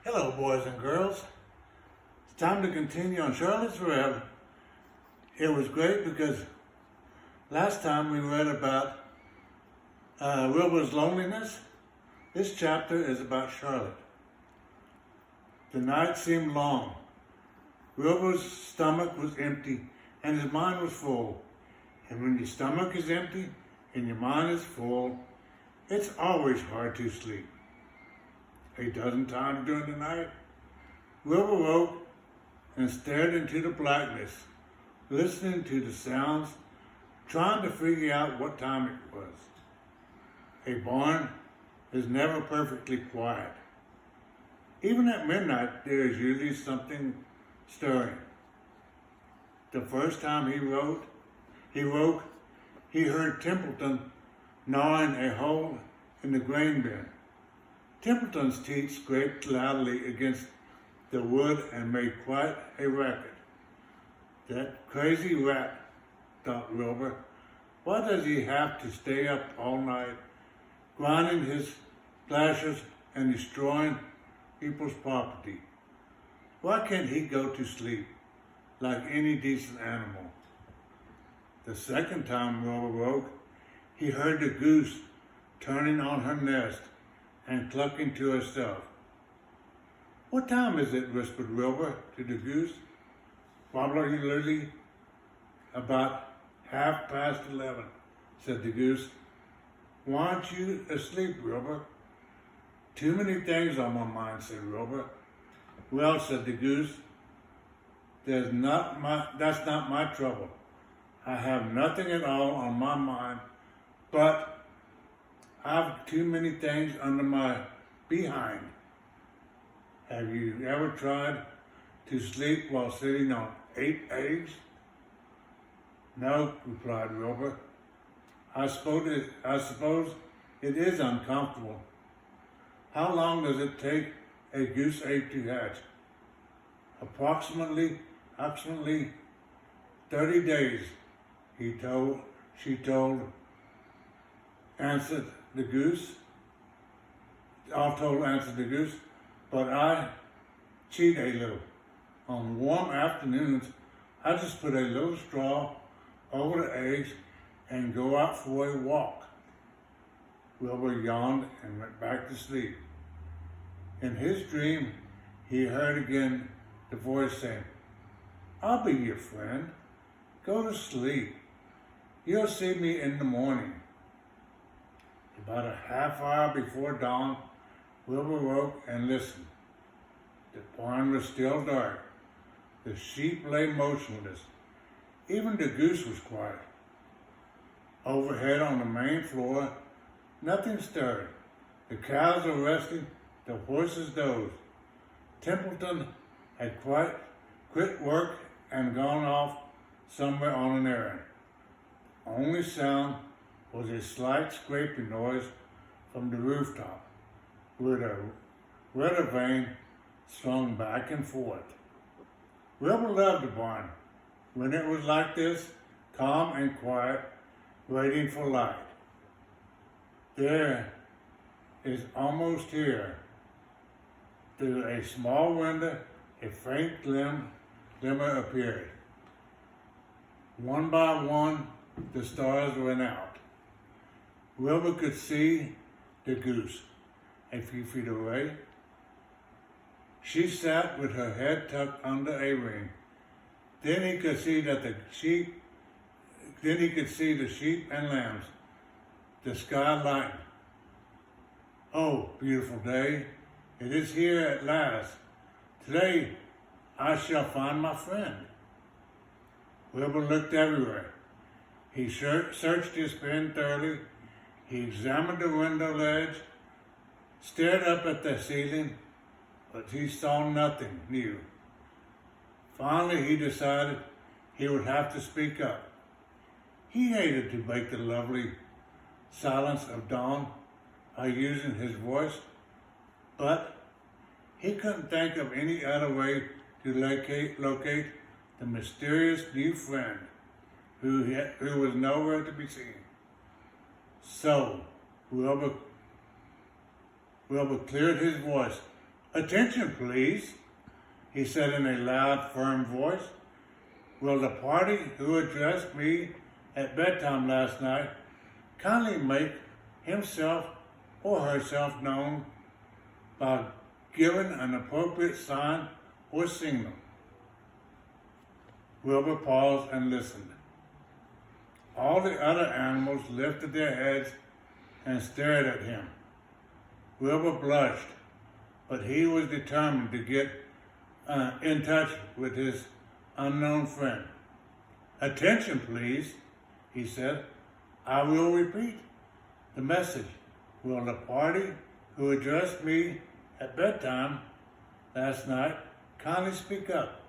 Hello, boys and girls. It's time to continue on Charlotte's Web. It was great because last time we read about Wilbur's loneliness. This chapter is about Charlotte. The night seemed long. Wilbur's stomach was empty and his mind was full. And when your stomach is empty and your mind is full, it's always hard to sleep. A dozen times during the night, Wilbur woke and stared into the blackness, listening to the sounds, trying to figure out what time it was. A barn is never perfectly quiet. Even at midnight, there is usually something stirring. The first time he woke, he heard Templeton gnawing a hole in the grain bin. Templeton's teeth scraped loudly against the wood and made quite a racket. That crazy rat, thought Wilbur. Why does he have to stay up all night, grinding his plashers and destroying people's property? Why can't he go to sleep like any decent animal? The second time Wilbur woke, he heard the goose turning on her nest and clucking to herself. "What time is it?" whispered Wilbur to the goose. "Probably about 11:30, said the goose. "Why aren't you asleep, Wilbur?" "Too many things on my mind," said Wilbur. "Well," said the goose, that's not my trouble. I have nothing at all on my mind, but I've too many things under my behind. Have you ever tried to sleep while sitting on 8 eggs? "No," replied Wilbur. I suppose it is uncomfortable. How long does it take a goose egg to hatch?" Approximately 30 days, she told, answered the goose. Answered the goose, "But I cheat a little. On warm afternoons, I just put a little straw over the eggs and go out for a walk." Wilbur yawned and went back to sleep. In his dream, he heard again the voice saying, "I'll be your friend. Go to sleep. You'll see me in the morning." About a half hour before dawn, Wilbur woke and listened. The barn was still dark. The sheep lay motionless. Even the goose was quiet. Overhead on the main floor, nothing stirred. The cows were resting, the horses dozed. Templeton had quit work and gone off somewhere on an errand. The only sound was a slight scraping noise from the rooftop, where the weather vane swung back and forth. Wilbur loved the barn when it was like this, calm and quiet, waiting for light. There is almost here, through a small window, a faint glimmer appeared. One by one, the stars went out. Wilbur could see the goose a few feet away. She sat with her head tucked under a wing. Then he could see the sheep and lambs. The sky lightened. "Oh, beautiful day. It is here at last. Today I shall find my friend." Wilbur looked everywhere. He searched his pen thoroughly. He examined the window ledge, stared up at the ceiling, but he saw nothing new. Finally, he decided he would have to speak up. He hated to break the lovely silence of dawn by using his voice, but he couldn't think of any other way to locate the mysterious new friend who was nowhere to be seen. So, Wilbur cleared his voice. Attention, please, he said in a loud, firm voice. Will the party who addressed me at bedtime last night kindly make himself or herself known by giving an appropriate sign or signal? Wilbur paused and listened. All the other animals lifted their heads and stared at him. Wilbur blushed, but he was determined to get in touch with his unknown friend. Attention, please, he said. I will repeat the message. Will the party who addressed me at bedtime last night kindly speak up?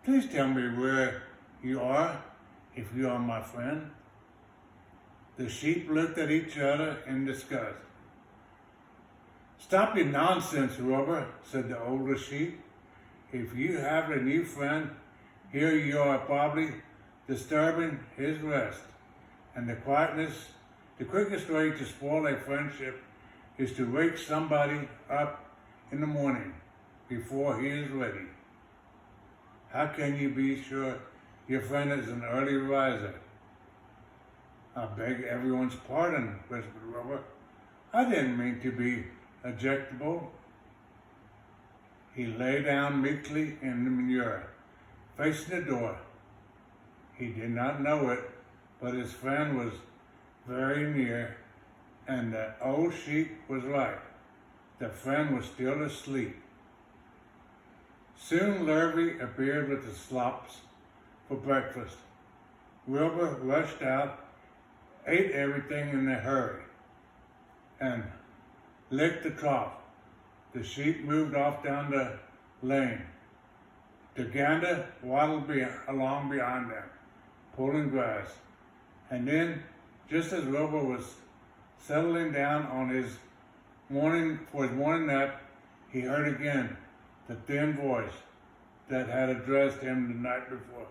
Please tell me where you are if you are my friend. The sheep looked at each other in disgust. Stop your nonsense, Wilbur, said the older sheep. If you have a new friend, here you are probably disturbing his rest. And the quickest way to spoil a friendship is to wake somebody up in the morning before he is ready. How can you be sure your friend is an early riser? I beg everyone's pardon, whispered Wilbur. I didn't mean to be objectable. He lay down meekly in the manure, facing the door. He did not know it, but his friend was very near, and the old sheep was right. The friend was still asleep. Soon Lurvy appeared with the slops for breakfast. Wilbur rushed out, ate everything in a hurry, and licked the trough. The sheep moved off down the lane. The gander waddled along behind them, pulling grass. And then, just as Wilbur was settling down on his morning nap, he heard again the thin voice that had addressed him the night before.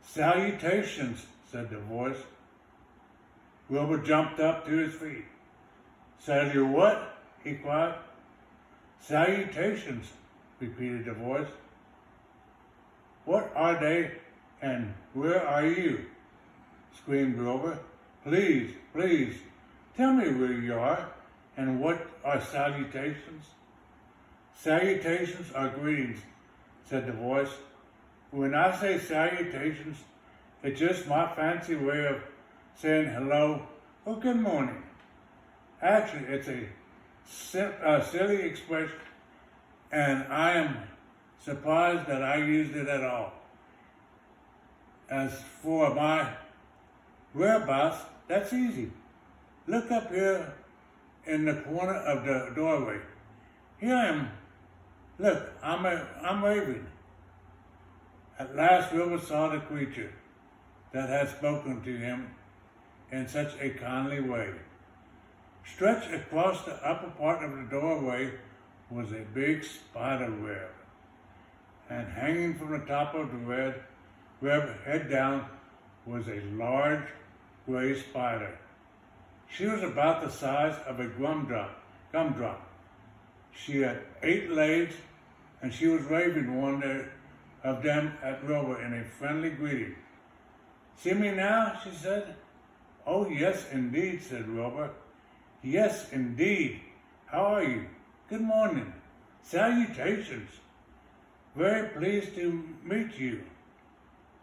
Salutations, said the voice. Wilbur jumped up to his feet. Sal you what? He cried. Salutations, repeated the voice. What are they and where are you? Screamed Wilbur. Please, please, tell me where you are and what are salutations? Salutations are greetings, said the voice. When I say salutations, it's just my fancy way of saying hello or good morning. Actually, it's a silly expression, and I am surprised that I used it at all. As for my whereabouts, that's easy. Look up here in the corner of the doorway. Here I am. Look, I'm waving. At last, Wilbur saw the creature that had spoken to him in such a kindly way. Stretched across the upper part of the doorway was a big spider web, and hanging from the top of the web head down was a large gray spider. She was about the size of a gumdrop. She had 8 legs, and she was waving one of them at Wilbur in a friendly greeting. See me now? She said. Oh, yes, indeed, said Wilbur. Yes, indeed. How are you? Good morning. Salutations. Very pleased to meet you.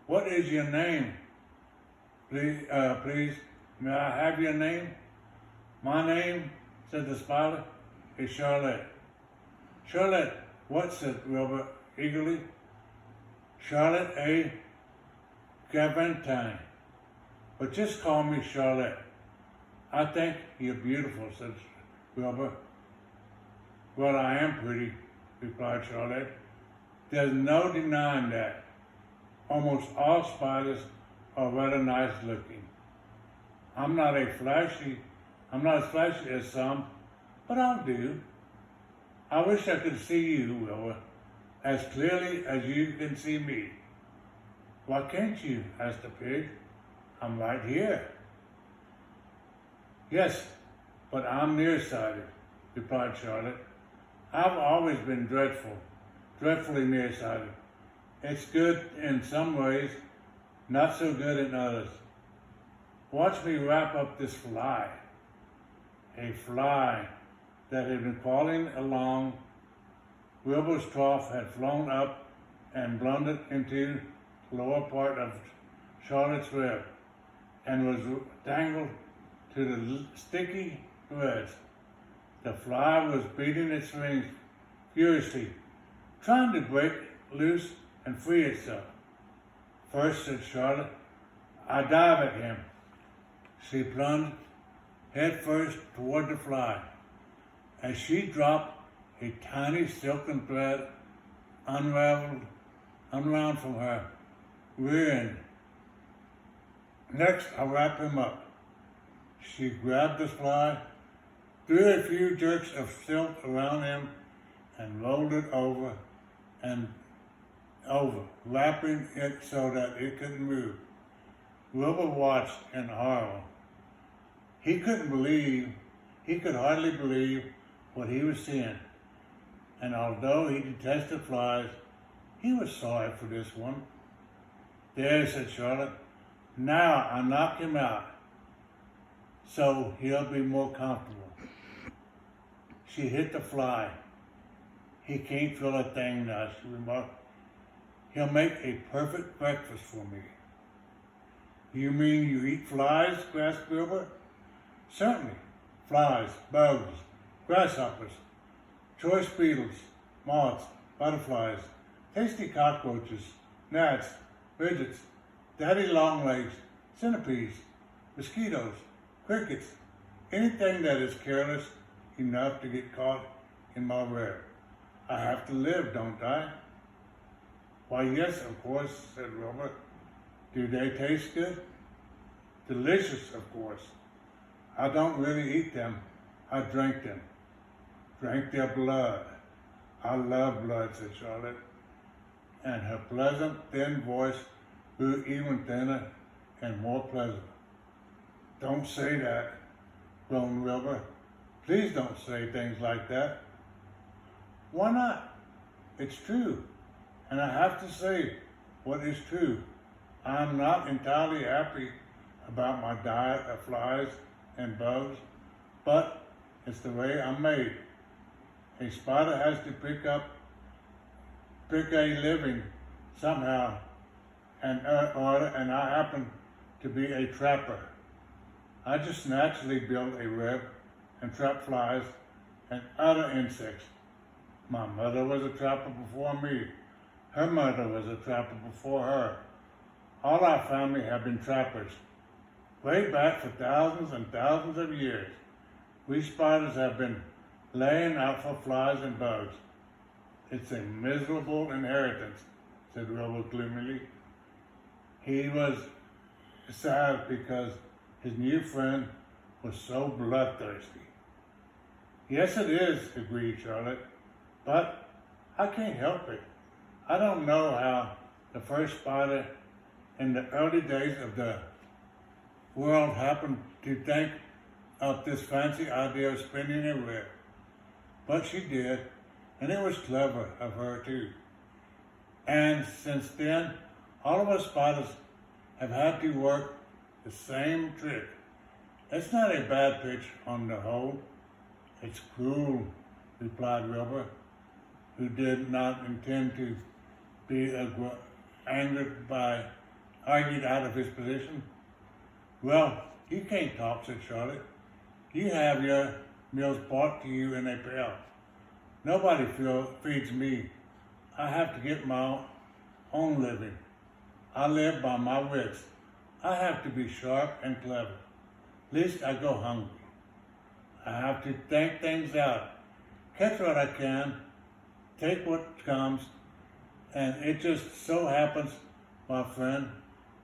What is your name? Please, may I have your name? My name, said the spider, is Charlotte. Charlotte, what? Said Wilbur eagerly. Charlotte A. Gaventine. But just call me Charlotte. I think you're beautiful, said Wilbur. Well, I am pretty, replied Charlotte. There's no denying that. Almost all spiders are rather nice looking. I'm not as flashy as some, but I'll do. I wish I could see you, Wilbur, as clearly as you can see me. Why can't you? Asked the pig. I'm right here. Yes, but I'm nearsighted, replied Charlotte. I've always been dreadfully nearsighted. It's good in some ways, not so good in others. Watch me wrap up this fly. A fly that had been crawling along Wilbur's trough had flown up and blundered into the lower part of Charlotte's Web and was tangled to the sticky threads. The fly was beating its wings furiously, trying to break loose and free itself. First, said Charlotte, I dive at him. She plunged head first toward the fly. As she dropped, a tiny silken thread unwound from her rear end. Next, I wrap him up. She grabbed the fly, threw a few jerks of silk around him, and rolled it over, wrapping it so that it couldn't move. Wilbur watched in horror. He could hardly believe what he was seeing. And although he detested flies, he was sorry for this one. There, said Charlotte, now I knock him out, so he'll be more comfortable. She hit the fly. He can't feel a thing now, she remarked. He'll make a perfect breakfast for me. You mean you eat flies? Gasped Wilbur. Certainly. Flies, bugs, grasshoppers, choice beetles, moths, butterflies, tasty cockroaches, gnats, midgets, daddy longlegs, centipedes, mosquitoes, crickets, anything that is careless enough to get caught in my web. I have to live, don't I? Why, yes, of course, said Wilbur. Do they taste good? Delicious, of course. I don't really eat them. I drink them. Drink their blood. I love blood, said Charlotte. And her pleasant, thin voice grew even thinner and more pleasant. Don't say that, groaned Wilbur. Please don't say things like that. Why not? It's true. And I have to say what is true. I'm not entirely happy about my diet of flies and bugs, but it's the way I'm made. A spider has to pick a living somehow, and I happen to be a trapper. I just naturally build a web and trap flies and other insects. My mother was a trapper before me. Her mother was a trapper before her. All our family have been trappers. Way back for thousands and thousands of years, we spiders have been laying out for flies and bugs. It's a miserable inheritance, said Wilbur gloomily. He was sad because his new friend was so bloodthirsty. Yes, it is, agreed Charlotte, but I can't help it. I don't know how the first spider in the early days of the world happened to think of this fancy idea of spinning a web. But she did, and it was clever of her too. And since then, all of us spiders have had to work the same trick. It's not a bad pitch on the whole. It's cruel, replied Wilbur, who did not intend to be argued out of his position. Well, you can't talk, said Charlotte. You have your meals brought to you in a pail. Nobody feeds me. I have to get my own living. I live by my wits. I have to be sharp and clever. At least I go hungry. I have to think things out, catch what I can, take what comes, and it just so happens, my friend,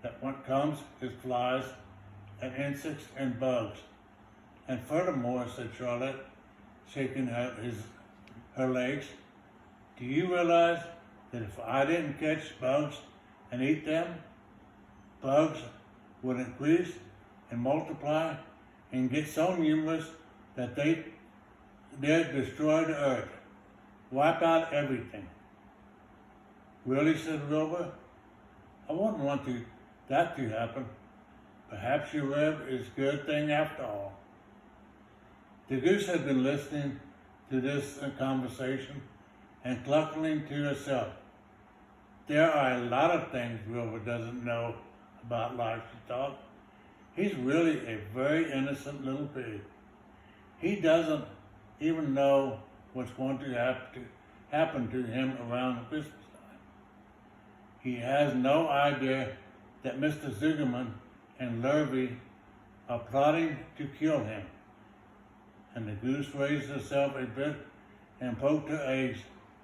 that what comes is flies and insects and bugs. And furthermore, said Charlotte, shaking her legs, do you realize that if I didn't catch bugs and eat them, bugs would increase and multiply and get so numerous that they'd destroy the earth? wipe out everything. Really, said Wilbur, I wouldn't want that to happen. Perhaps your web is a good thing after all. The goose had been listening to this conversation and clucking to herself. There are a lot of things Wilbur doesn't know about life, she thought. He's really a very innocent little pig. He doesn't even know what's going to happen to him around Christmas time. He has no idea that Mr. Zuckerman and Lurvy are plotting to kill him. And the goose raised herself a bit and poked her eggs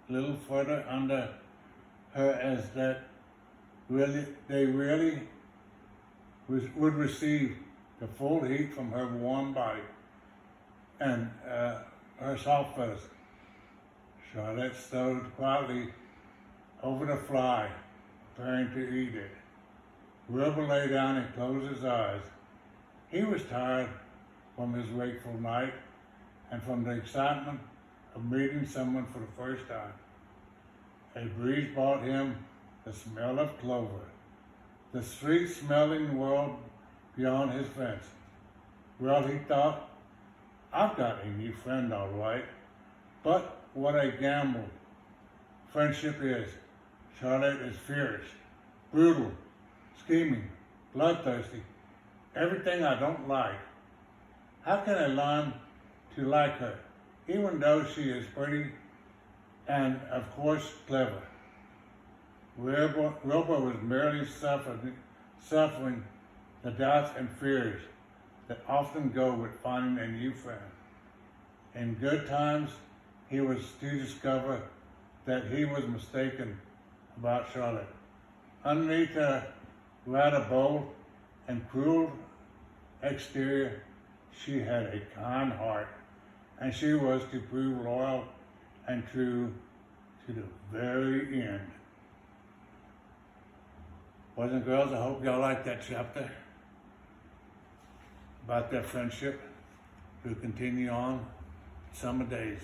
a little further under her as that they really would receive the full heat from her warm body and her soft feathers. Charlotte stowed quietly over the fly, preparing to eat it. Wilbur lay down and closed his eyes. He was tired from his wakeful night and from the excitement of meeting someone for the first time. A breeze brought him the smell of clover, the sweet-smelling world beyond his fence. Well, he thought, I've got a new friend, all right, but what a gamble friendship is. Charlotte is fierce, brutal, scheming, bloodthirsty, everything I don't like. How can I learn to like her, even though she is pretty and, of course, clever? Wilbur was merely suffering the doubts and fears that often go with finding a new friend. In good times, he was to discover that he was mistaken about Charlotte. Underneath her rather bold and cruel exterior, she had a kind heart, and she was to prove loyal and true to the very end. Boys and girls, I hope y'all like that chapter about their friendship to continue on summer days.